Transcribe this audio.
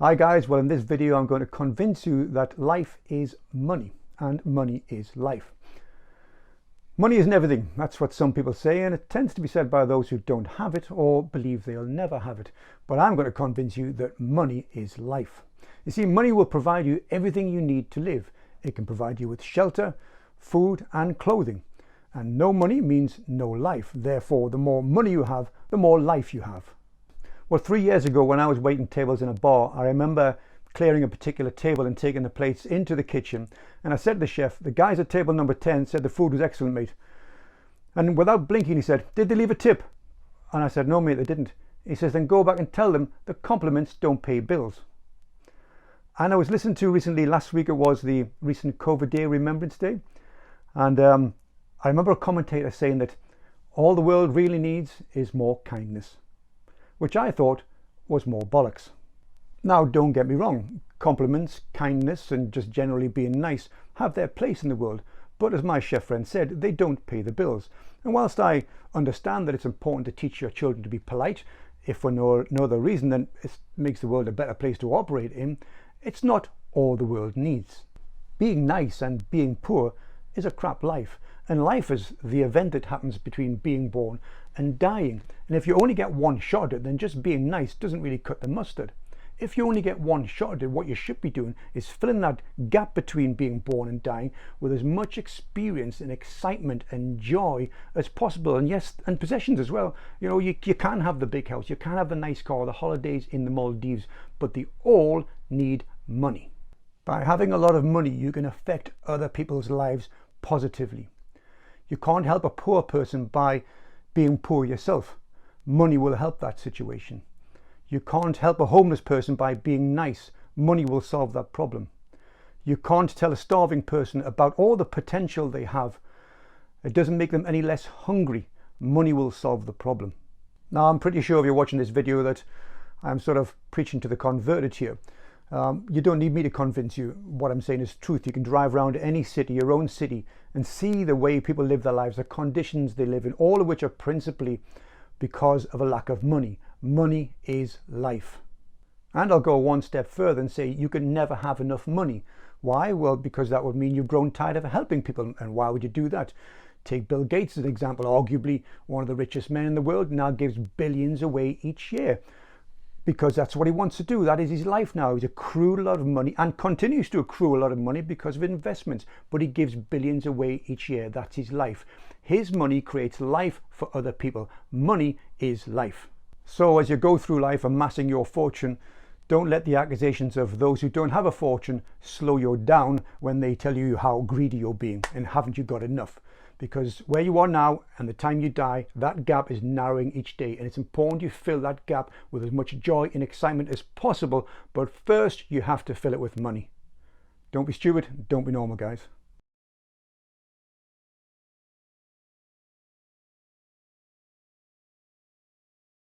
Hi guys, well in this video I'm going to convince you that life is money and money is life. Money isn't everything, that's what some people say, and it tends to be said by those who don't have it or believe they'll never have it. But I'm going to convince you that money is life. You see, money will provide you everything you need to live. It can provide you with shelter, food and clothing. And no money means no life. Therefore, the more money you have, the more life you have. Well, 3 years ago when I was waiting tables in a bar, I remember clearing a particular table and taking the plates into the kitchen. And I said to the chef, the guys at table number 10 said the food was excellent, mate. And without blinking, he said, did they leave a tip? And I said, no, mate, they didn't. He says, then go back and tell them the compliments don't pay bills. And I was listening to recently, last week it was the recent COVID Day, Remembrance Day. And I remember a commentator saying that all the world really needs is more kindness, which I thought was more bollocks. Now, don't get me wrong, compliments, kindness and just generally being nice have their place in the world, but as my chef friend said, they don't pay the bills. And whilst I understand that it's important to teach your children to be polite, if for no other reason than it makes the world a better place to operate in, it's not all the world needs. Being nice and being poor is a crap life, and life is the event that happens between being born and dying. And if you only get one shot at it, then just being nice doesn't really cut the mustard. If you only get one shot at it, what you should be doing is filling that gap between being born and dying with as much experience and excitement and joy as possible, and yes, and possessions as well. You know, you can have the big house, you can have the nice car, the holidays in the Maldives, but they all need money. By having a lot of money, you can affect other people's lives positively. You can't help a poor person by being poor yourself. Money will help that situation. You can't help a homeless person by being nice. Money will solve that problem. You can't tell a starving person about all the potential they have. It doesn't make them any less hungry. Money will solve the problem. Now, I'm pretty sure if you're watching this video that I'm sort of preaching to the converted here. You don't need me to convince you what I'm saying is truth. You can drive around any city, your own city, and see the way people live their lives, the conditions they live in, all of which are principally because of a lack of money. Money is life. And I'll go one step further and say you can never have enough money. Why? Well, because that would mean you've grown tired of helping people. And why would you do that? Take Bill Gates as an example. Arguably one of the richest men in the world, now gives billions away each year, because that's what he wants to do. That is his life now. He's accrued a lot of money and continues to accrue a lot of money because of investments, but he gives billions away each year. That's his life. His money creates life for other people. Money is life. So as you go through life amassing your fortune, don't let the accusations of those who don't have a fortune slow you down when they tell you how greedy you're being and haven't you got enough. Because where you are now and the time you die, that gap is narrowing each day, and it's important you fill that gap with as much joy and excitement as possible, but first you have to fill it with money. Don't be stupid, don't be normal, guys.